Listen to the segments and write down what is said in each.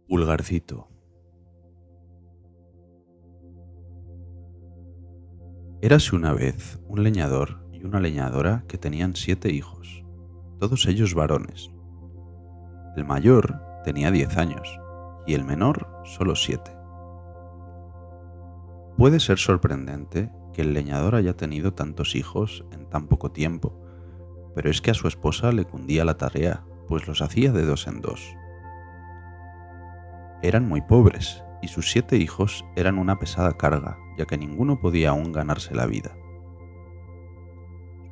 Pulgarcito. Érase una vez un leñador y una leñadora que tenían 7 hijos, todos ellos varones. El mayor tenía 10 años y el menor solo 7. Puede ser sorprendente que el leñador haya tenido tantos hijos en tan poco tiempo, pero es que a su esposa le cundía la tarea, pues los hacía de dos en dos. Eran muy pobres y sus 7 hijos eran una pesada carga, ya que ninguno podía aún ganarse la vida.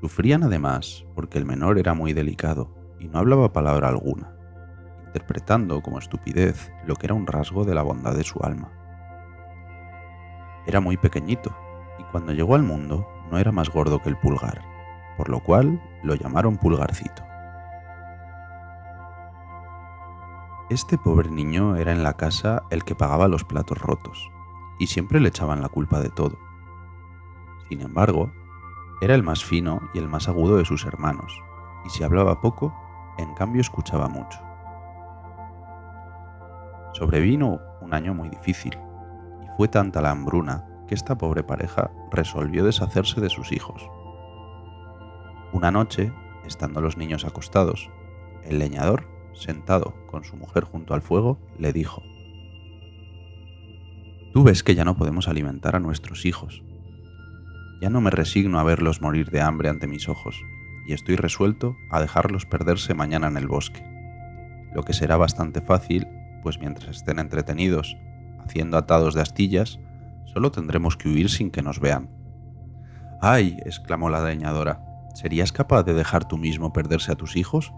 Sufrían además porque el menor era muy delicado y no hablaba palabra alguna, interpretando como estupidez lo que era un rasgo de la bondad de su alma. Era muy pequeñito y cuando llegó al mundo no era más gordo que el pulgar, por lo cual lo llamaron Pulgarcito. Este pobre niño era en la casa el que pagaba los platos rotos y siempre le echaban la culpa de todo. Sin embargo, era el más fino y el más agudo de sus hermanos, y si hablaba poco, en cambio escuchaba mucho. Sobrevino un año muy difícil, y fue tanta la hambruna que esta pobre pareja resolvió deshacerse de sus hijos. Una noche, estando los niños acostados, el leñador, sentado con su mujer junto al fuego, le dijo: «Tú ves que ya no podemos alimentar a nuestros hijos. Ya no me resigno a verlos morir de hambre ante mis ojos, y estoy resuelto a dejarlos perderse mañana en el bosque, lo que será bastante fácil, pues mientras estén entretenidos, haciendo atados de astillas, solo tendremos que huir sin que nos vean». «¡Ay!», exclamó la leñadora, «¿serías capaz de dejar tú mismo perderse a tus hijos?».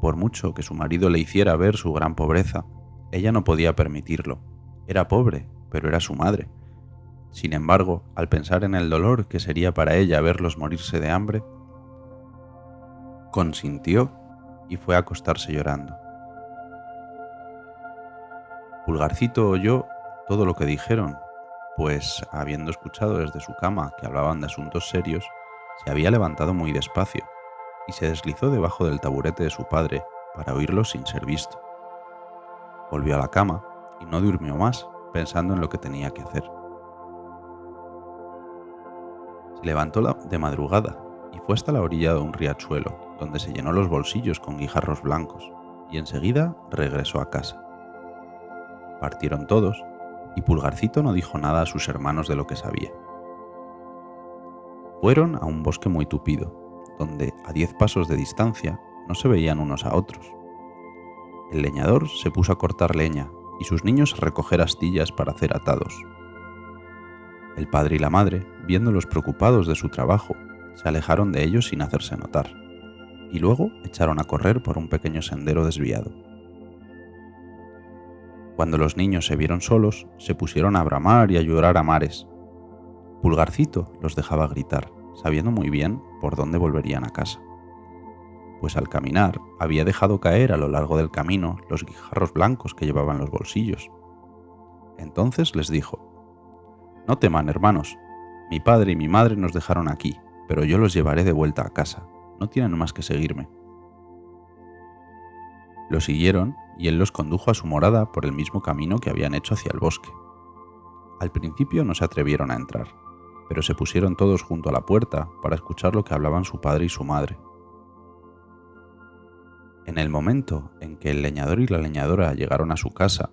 Por mucho que su marido le hiciera ver su gran pobreza, ella no podía permitirlo. Era pobre, pero era su madre. Sin embargo, al pensar en el dolor que sería para ella verlos morirse de hambre, consintió y fue a acostarse llorando. Pulgarcito oyó todo lo que dijeron, pues, habiendo escuchado desde su cama que hablaban de asuntos serios, se había levantado muy despacio y se deslizó debajo del taburete de su padre para oírlos sin ser visto. Volvió a la cama y no durmió más, pensando en lo que tenía que hacer. Se levantó de madrugada y fue hasta la orilla de un riachuelo, donde se llenó los bolsillos con guijarros blancos, y enseguida regresó a casa. Partieron todos, y Pulgarcito no dijo nada a sus hermanos de lo que sabía. Fueron a un bosque muy tupido, donde a 10 pasos de distancia no se veían unos a otros. El leñador se puso a cortar leña y sus niños a recoger astillas para hacer atados. El padre y la madre, viéndolos preocupados de su trabajo, se alejaron de ellos sin hacerse notar, y luego echaron a correr por un pequeño sendero desviado. Cuando los niños se vieron solos, se pusieron a bramar y a llorar a mares. Pulgarcito los dejaba gritar, sabiendo muy bien por dónde volverían a casa, pues al caminar había dejado caer a lo largo del camino los guijarros blancos que llevaban los bolsillos. Entonces les dijo: «No teman, hermanos, mi padre y mi madre nos dejaron aquí, pero yo los llevaré de vuelta a casa, no tienen más que seguirme». Lo siguieron y él los condujo a su morada por el mismo camino que habían hecho hacia el bosque. Al principio no se atrevieron a entrar, pero se pusieron todos junto a la puerta para escuchar lo que hablaban su padre y su madre. En el momento en que el leñador y la leñadora llegaron a su casa,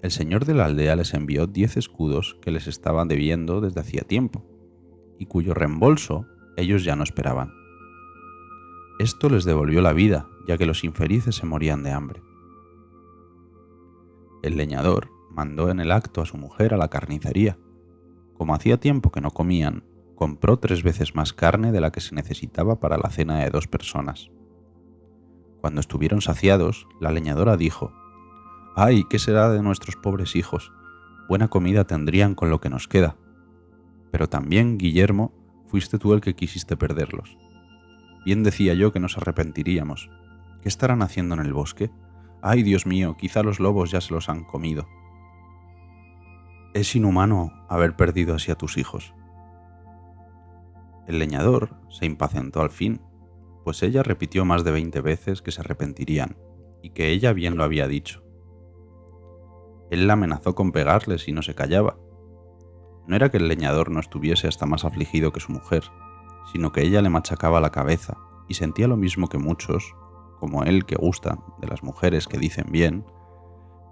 el señor de la aldea les envió 10 escudos que les estaban debiendo desde hacía tiempo, y cuyo reembolso ellos ya no esperaban. Esto les devolvió la vida, ya que los infelices se morían de hambre. El leñador mandó en el acto a su mujer a la carnicería. Como hacía tiempo que no comían, compró 3 veces más carne de la que se necesitaba para la cena de 2 personas. Cuando estuvieron saciados, la leñadora dijo: «¡Ay, qué será de nuestros pobres hijos! Buena comida tendrían con lo que nos queda. Pero también, Guillermo, fuiste tú el que quisiste perderlos. Bien decía yo que nos arrepentiríamos. ¿Qué estarán haciendo en el bosque? ¡Ay, Dios mío, quizá los lobos ya se los han comido! Es inhumano haber perdido así a tus hijos». El leñador se impacientó al fin, pues ella repitió más de 20 veces que se arrepentirían, y que ella bien lo había dicho. Él la amenazó con pegarle si no se callaba. No era que el leñador no estuviese hasta más afligido que su mujer, sino que ella le machacaba la cabeza y sentía lo mismo que muchos, como él, que gustan de las mujeres que dicen bien,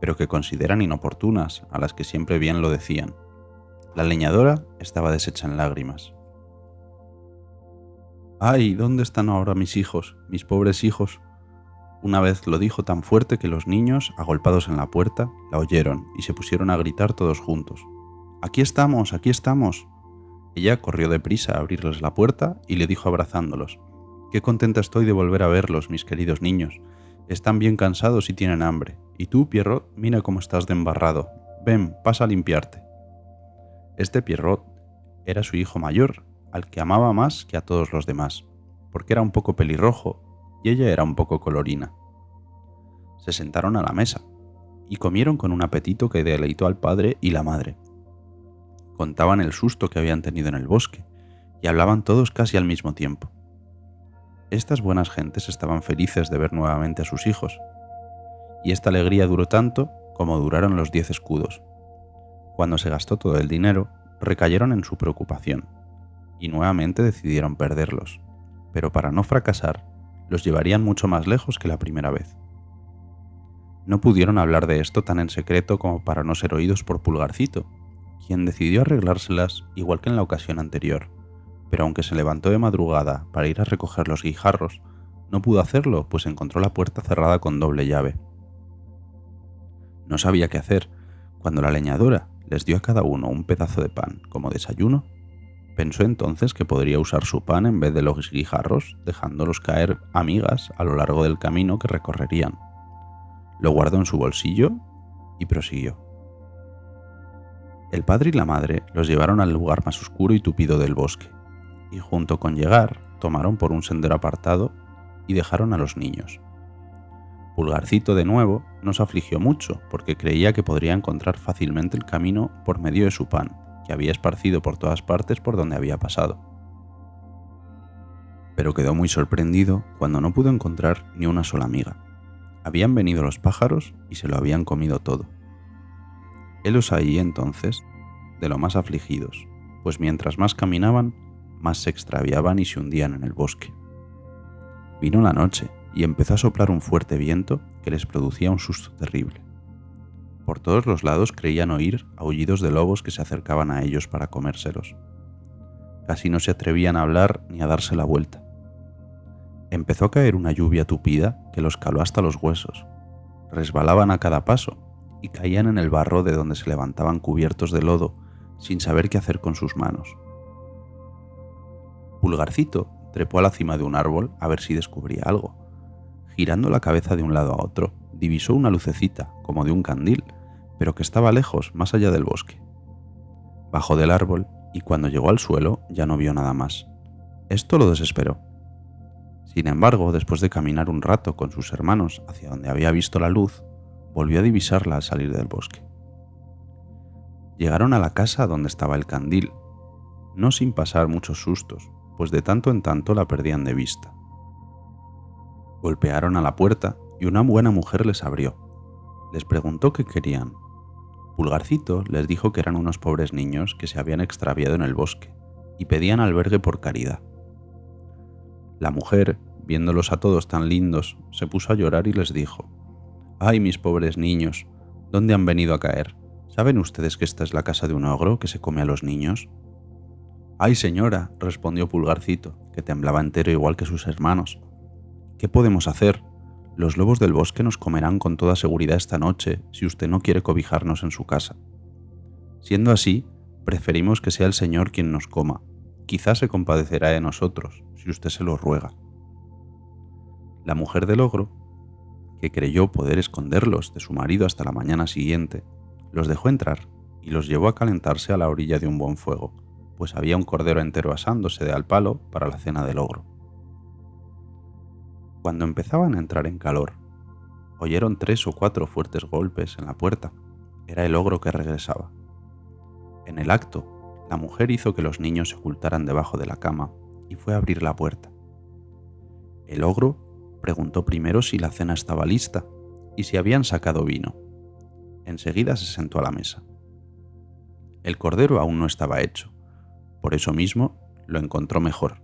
pero que consideran inoportunas a las que siempre bien lo decían. La leñadora estaba deshecha en lágrimas. ¡Ay! ¿Dónde están ahora mis hijos, mis pobres hijos? Una vez lo dijo tan fuerte que los niños, agolpados en la puerta, la oyeron y se pusieron a gritar todos juntos. ¡Aquí estamos! ¡Aquí estamos! Ella corrió deprisa a abrirles la puerta y le dijo abrazándolos: «Qué contenta estoy de volver a verlos, mis queridos niños. Están bien cansados y tienen hambre. Y tú, Pierrot, mira cómo estás de embarrado. Ven, pasa a limpiarte». Este Pierrot era su hijo mayor, al que amaba más que a todos los demás, porque era un poco pelirrojo y ella era un poco colorina. Se sentaron a la mesa y comieron con un apetito que deleitó al padre y la madre. Contaban el susto que habían tenido en el bosque y hablaban todos casi al mismo tiempo. Estas buenas gentes estaban felices de ver nuevamente a sus hijos, y esta alegría duró tanto como duraron los 10 escudos. Cuando se gastó todo el dinero, recayeron en su preocupación, y nuevamente decidieron perderlos, pero para no fracasar, los llevarían mucho más lejos que la primera vez. No pudieron hablar de esto tan en secreto como para no ser oídos por Pulgarcito, quien decidió arreglárselas igual que en la ocasión anterior, pero aunque se levantó de madrugada para ir a recoger los guijarros, no pudo hacerlo pues encontró la puerta cerrada con doble llave. No sabía qué hacer. Cuando la leñadora les dio a cada uno un pedazo de pan como desayuno, pensó entonces que podría usar su pan en vez de los guijarros, dejándolos caer a migas a lo largo del camino que recorrerían. Lo guardó en su bolsillo y prosiguió. El padre y la madre los llevaron al lugar más oscuro y tupido del bosque, y junto con llegar, tomaron por un sendero apartado y dejaron a los niños. Pulgarcito, de nuevo, no se afligió mucho, porque creía que podría encontrar fácilmente el camino por medio de su pan, que había esparcido por todas partes por donde había pasado. Pero quedó muy sorprendido cuando no pudo encontrar ni una sola miga. Habían venido los pájaros y se lo habían comido todo. Él los halló entonces de lo más afligidos, pues mientras más caminaban, más se extraviaban y se hundían en el bosque. Vino la noche y empezó a soplar un fuerte viento que les producía un susto terrible. Por todos los lados creían oír aullidos de lobos que se acercaban a ellos para comérselos. Casi no se atrevían a hablar ni a darse la vuelta. Empezó a caer una lluvia tupida que los caló hasta los huesos. Resbalaban a cada paso y caían en el barro de donde se levantaban cubiertos de lodo sin saber qué hacer con sus manos. Pulgarcito trepó a la cima de un árbol a ver si descubría algo. Girando la cabeza de un lado a otro, divisó una lucecita, como de un candil, pero que estaba lejos, más allá del bosque. Bajó del árbol y cuando llegó al suelo ya no vio nada más. Esto lo desesperó. Sin embargo, después de caminar un rato con sus hermanos hacia donde había visto la luz, volvió a divisarla al salir del bosque. Llegaron a la casa donde estaba el candil, no sin pasar muchos sustos, pues de tanto en tanto la perdían de vista. Golpearon a la puerta y una buena mujer les abrió. Les preguntó qué querían. Pulgarcito les dijo que eran unos pobres niños que se habían extraviado en el bosque y pedían albergue por caridad. La mujer, viéndolos a todos tan lindos, se puso a llorar y les dijo: «Ay, mis pobres niños, ¿dónde han venido a caer? ¿Saben ustedes que esta es la casa de un ogro que se come a los niños?» «Ay, señora», respondió Pulgarcito, que temblaba entero igual que sus hermanos. «¿Qué podemos hacer? Los lobos del bosque nos comerán con toda seguridad esta noche si usted no quiere cobijarnos en su casa. Siendo así, preferimos que sea el Señor quien nos coma. Quizás se compadecerá de nosotros, si usted se lo ruega». La mujer del ogro, que creyó poder esconderlos de su marido hasta la mañana siguiente, los dejó entrar y los llevó a calentarse a la orilla de un buen fuego, pues había un cordero entero asándose de al palo para la cena del ogro. Cuando empezaban a entrar en calor, oyeron 3 o 4 fuertes golpes en la puerta. Era el ogro que regresaba. En el acto, la mujer hizo que los niños se ocultaran debajo de la cama y fue a abrir la puerta. El ogro preguntó primero si la cena estaba lista y si habían sacado vino. Enseguida se sentó a la mesa. El cordero aún no estaba hecho, por eso mismo lo encontró mejor.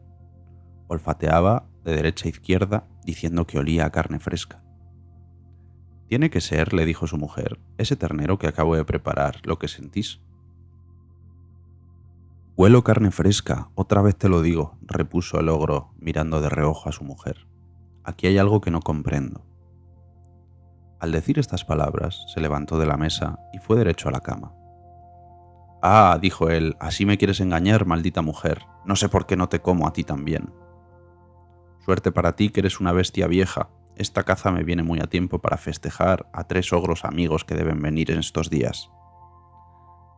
Olfateaba de derecha a izquierda diciendo que olía a carne fresca. «Tiene que ser», le dijo su mujer, «ese ternero que acabo de preparar, lo que sentís». «Huelo carne fresca, otra vez te lo digo», repuso el ogro mirando de reojo a su mujer. «Aquí hay algo que no comprendo». Al decir estas palabras, se levantó de la mesa y fue derecho a la cama. «Ah», dijo él, «así me quieres engañar, maldita mujer. No sé por qué no te como a ti también. Suerte para ti que eres una bestia vieja. Esta caza me viene muy a tiempo para festejar a 3 ogros amigos que deben venir en estos días».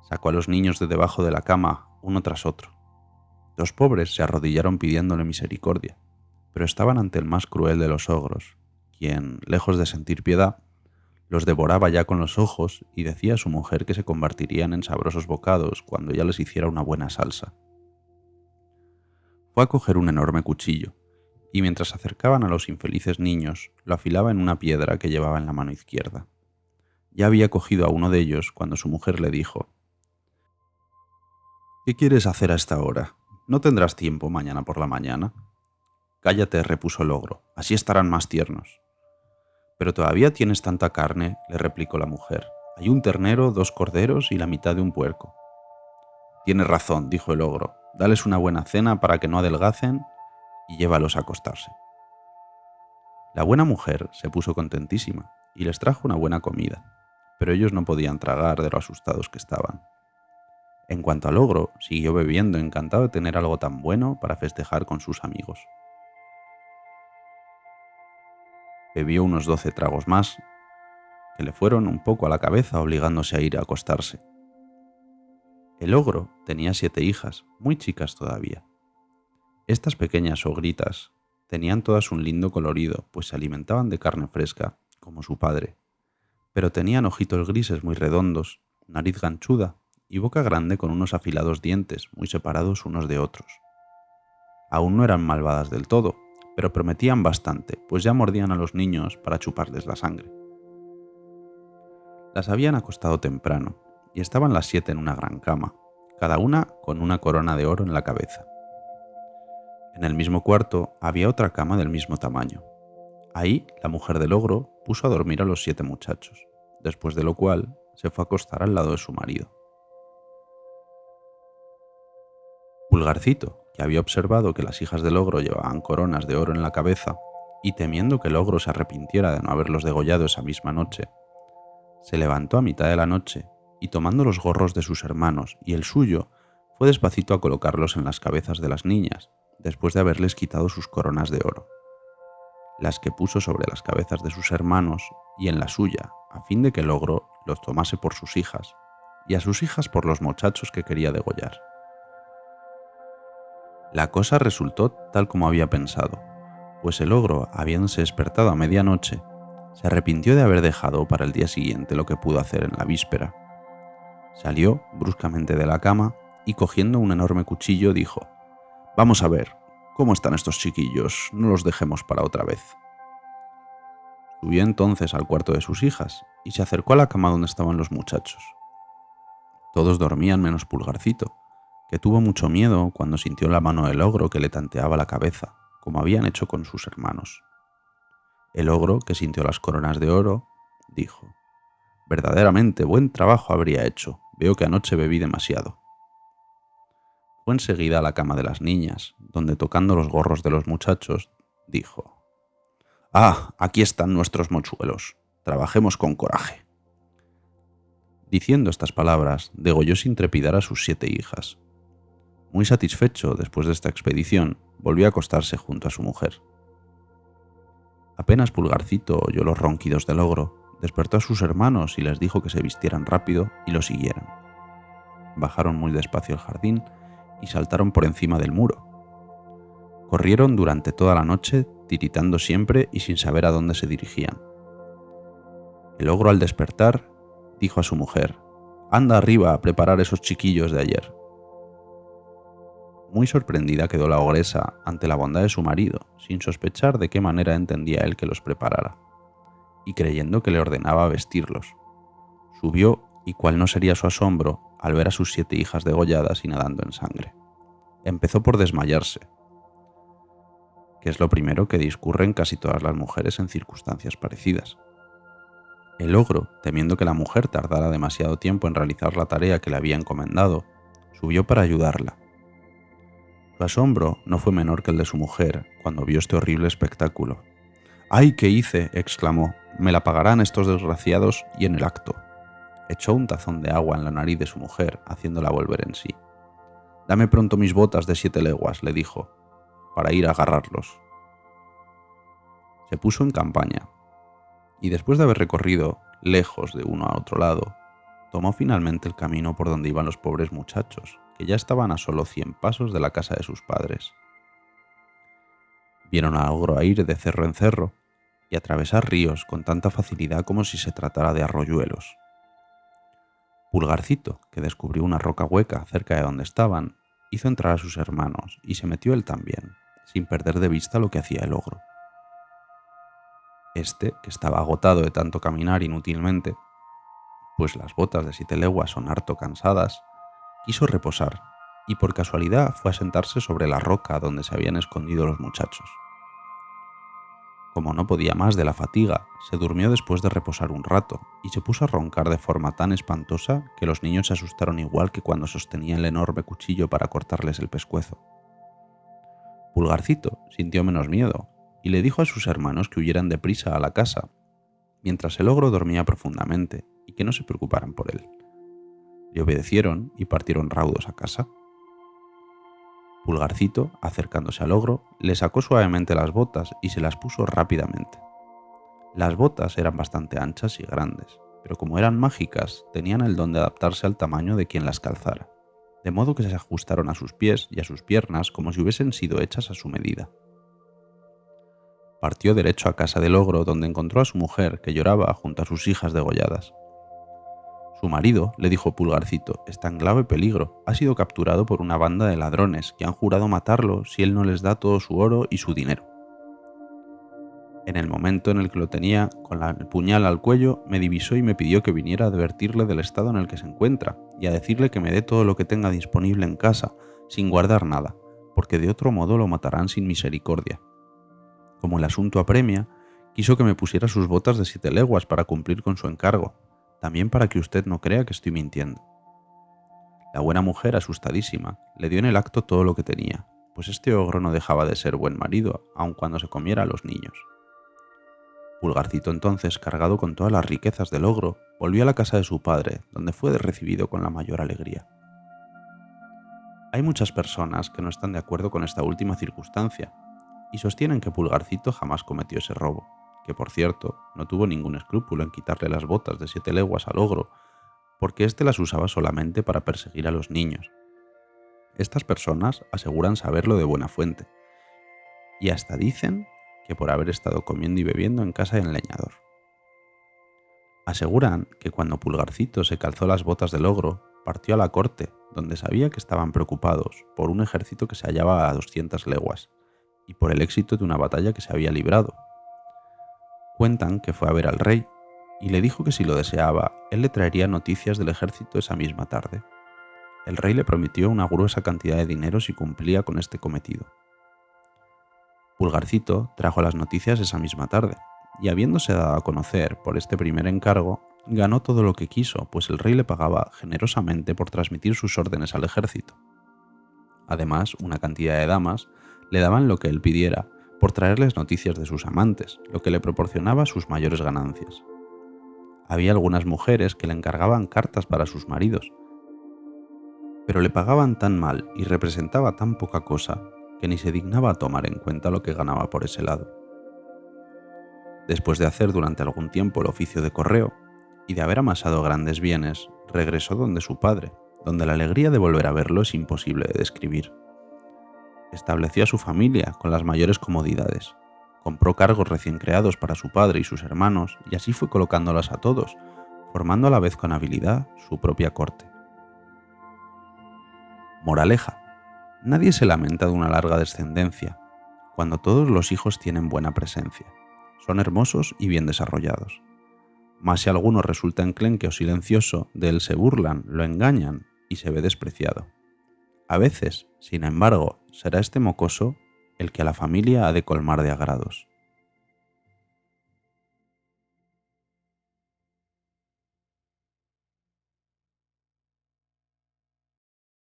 Sacó a los niños de debajo de la cama, uno tras otro. Los pobres se arrodillaron pidiéndole misericordia, pero estaban ante el más cruel de los ogros, quien, lejos de sentir piedad, los devoraba ya con los ojos y decía a su mujer que se convertirían en sabrosos bocados cuando ya les hiciera una buena salsa. Fue a coger un enorme cuchillo, y mientras acercaban a los infelices niños, lo afilaba en una piedra que llevaba en la mano izquierda. Ya había cogido a uno de ellos cuando su mujer le dijo: «¿Qué quieres hacer a esta hora? ¿No tendrás tiempo mañana por la mañana?» «Cállate», repuso el ogro, «así estarán más tiernos». «Pero todavía tienes tanta carne», le replicó la mujer. «Hay un ternero, 2 corderos y la mitad de un puerco». «Tienes razón», dijo el ogro, «dales una buena cena para que no adelgacen y llévalos a acostarse». La buena mujer se puso contentísima y les trajo una buena comida, pero ellos no podían tragar de lo asustados que estaban. En cuanto al ogro, siguió bebiendo, encantado de tener algo tan bueno para festejar con sus amigos. Bebió unos 12 tragos más, que le fueron un poco a la cabeza, obligándose a ir a acostarse. El ogro tenía 7 hijas, muy chicas todavía. Estas pequeñas ogritas tenían todas un lindo colorido, pues se alimentaban de carne fresca, como su padre, pero tenían ojitos grises muy redondos, nariz ganchuda y boca grande con unos afilados dientes muy separados unos de otros. Aún no eran malvadas del todo, pero prometían bastante, pues ya mordían a los niños para chuparles la sangre. Las habían acostado temprano, y estaban las 7 en una gran cama, cada una con una corona de oro en la cabeza. En el mismo cuarto había otra cama del mismo tamaño. Ahí la mujer del ogro puso a dormir a los 7 muchachos, después de lo cual se fue a acostar al lado de su marido. Pulgarcito, que había observado que las hijas del ogro llevaban coronas de oro en la cabeza, y temiendo que el ogro se arrepintiera de no haberlos degollado esa misma noche, se levantó a mitad de la noche y, tomando los gorros de sus hermanos y el suyo, fue despacito a colocarlos en las cabezas de las niñas, después de haberles quitado sus coronas de oro, las que puso sobre las cabezas de sus hermanos y en la suya, a fin de que el ogro los tomase por sus hijas, y a sus hijas por los muchachos que quería degollar. La cosa resultó tal como había pensado, pues el ogro, habiéndose despertado a medianoche, se arrepintió de haber dejado para el día siguiente lo que pudo hacer en la víspera. Salió bruscamente de la cama y, cogiendo un enorme cuchillo, dijo: «Vamos a ver, ¿cómo están estos chiquillos? No los dejemos para otra vez». Subió entonces al cuarto de sus hijas y se acercó a la cama donde estaban los muchachos. Todos dormían menos Pulgarcito, que tuvo mucho miedo cuando sintió la mano del ogro que le tanteaba la cabeza, como habían hecho con sus hermanos. El ogro, que sintió las coronas de oro, dijo: «Verdaderamente buen trabajo habría hecho. Veo que anoche bebí demasiado». Fue enseguida a la cama de las niñas, donde, tocando los gorros de los muchachos, dijo: «Ah, aquí están nuestros mochuelos. Trabajemos con coraje». Diciendo estas palabras, degolló sin trepidar a sus 7 hijas. Muy satisfecho después de esta expedición, volvió a acostarse junto a su mujer. Apenas Pulgarcito oyó los ronquidos del ogro, despertó a sus hermanos y les dijo que se vistieran rápido y lo siguieran. Bajaron muy despacio el jardín y saltaron por encima del muro. Corrieron durante toda la noche, tiritando siempre y sin saber a dónde se dirigían. El ogro, al despertar, dijo a su mujer: «Anda arriba a preparar esos chiquillos de ayer». Muy sorprendida quedó la ogresa ante la bondad de su marido, sin sospechar de qué manera entendía él que los preparara, y creyendo que le ordenaba vestirlos. Subió y cuál no sería su asombro al ver a sus 7 hijas degolladas y nadando en sangre. Empezó por desmayarse, que es lo primero que discurren casi todas las mujeres en circunstancias parecidas. El ogro, temiendo que la mujer tardara demasiado tiempo en realizar la tarea que le había encomendado, subió para ayudarla. Su asombro no fue menor que el de su mujer cuando vio este horrible espectáculo. ¡Ay, qué hice!, exclamó. «Me la pagarán estos desgraciados», y en el acto echó un tazón de agua en la nariz de su mujer, haciéndola volver en sí. «Dame pronto mis botas de 7 leguas», le dijo, «para ir a agarrarlos». Se puso en campaña, y después de haber recorrido lejos de uno a otro lado, tomó finalmente el camino por donde iban los pobres muchachos, que ya estaban a solo 100 pasos de la casa de sus padres. Vieron al ogro ir de cerro en cerro y atravesar ríos con tanta facilidad como si se tratara de arroyuelos. Pulgarcito, que descubrió una roca hueca cerca de donde estaban, hizo entrar a sus hermanos y se metió él también, sin perder de vista lo que hacía el ogro. Este, que estaba agotado de tanto caminar inútilmente, pues las botas de 7 leguas son harto cansadas, quiso reposar y por casualidad fue a sentarse sobre la roca donde se habían escondido los muchachos. Como no podía más de la fatiga, se durmió después de reposar un rato y se puso a roncar de forma tan espantosa que los niños se asustaron igual que cuando sostenía el enorme cuchillo para cortarles el pescuezo. Pulgarcito sintió menos miedo y le dijo a sus hermanos que huyeran deprisa a la casa, mientras el ogro dormía profundamente y que no se preocuparan por él. Le obedecieron y partieron raudos a casa. Pulgarcito, acercándose al ogro, le sacó suavemente las botas y se las puso rápidamente. Las botas eran bastante anchas y grandes, pero como eran mágicas, tenían el don de adaptarse al tamaño de quien las calzara, de modo que se ajustaron a sus pies y a sus piernas como si hubiesen sido hechas a su medida. Partió derecho a casa del ogro, donde encontró a su mujer, que lloraba junto a sus hijas degolladas. Su marido, le dijo Pulgarcito, está en grave peligro. Ha sido capturado por una banda de ladrones que han jurado matarlo si él no les da todo su oro y su dinero. En el momento en el que lo tenía con el puñal al cuello, me divisó y me pidió que viniera a advertirle del estado en el que se encuentra y a decirle que me dé todo lo que tenga disponible en casa, sin guardar nada, porque de otro modo lo matarán sin misericordia. Como el asunto apremia, quiso que me pusiera sus botas de 7 leguas para cumplir con su encargo, también para que usted no crea que estoy mintiendo. La buena mujer, asustadísima, le dio en el acto todo lo que tenía, pues este ogro no dejaba de ser buen marido, aun cuando se comiera a los niños. Pulgarcito entonces, cargado con todas las riquezas del ogro, volvió a la casa de su padre, donde fue recibido con la mayor alegría. Hay muchas personas que no están de acuerdo con esta última circunstancia, y sostienen que Pulgarcito jamás cometió ese robo, que por cierto no tuvo ningún escrúpulo en quitarle las botas de 7 leguas al ogro, porque éste las usaba solamente para perseguir a los niños. Estas personas aseguran saberlo de buena fuente, y hasta dicen que por haber estado comiendo y bebiendo en casa del leñador. Aseguran que cuando Pulgarcito se calzó las botas del ogro, partió a la corte, donde sabía que estaban preocupados por un ejército que se hallaba a 200 leguas, y por el éxito de una batalla que se había librado. Cuentan que fue a ver al rey, y le dijo que si lo deseaba, él le traería noticias del ejército esa misma tarde. El rey le prometió una gruesa cantidad de dinero si cumplía con este cometido. Pulgarcito trajo las noticias esa misma tarde, y habiéndose dado a conocer por este primer encargo, ganó todo lo que quiso, pues el rey le pagaba generosamente por transmitir sus órdenes al ejército. Además, una cantidad de damas le daban lo que él pidiera por traerles noticias de sus amantes, lo que le proporcionaba sus mayores ganancias. Había algunas mujeres que le encargaban cartas para sus maridos, pero le pagaban tan mal y representaba tan poca cosa que ni se dignaba a tomar en cuenta lo que ganaba por ese lado. Después de hacer durante algún tiempo el oficio de correo y de haber amasado grandes bienes, regresó donde su padre, donde la alegría de volver a verlo es imposible de describir. Estableció a su familia con las mayores comodidades, compró cargos recién creados para su padre y sus hermanos y así fue colocándolas a todos, formando a la vez con habilidad su propia corte. Moraleja: nadie se lamenta de una larga descendencia, cuando todos los hijos tienen buena presencia, son hermosos y bien desarrollados. mas si alguno resulta enclenque o silencioso, de él se burlan, lo engañan y se ve despreciado. A veces, sin embargo, será este mocoso el que a la familia ha de colmar de agrados.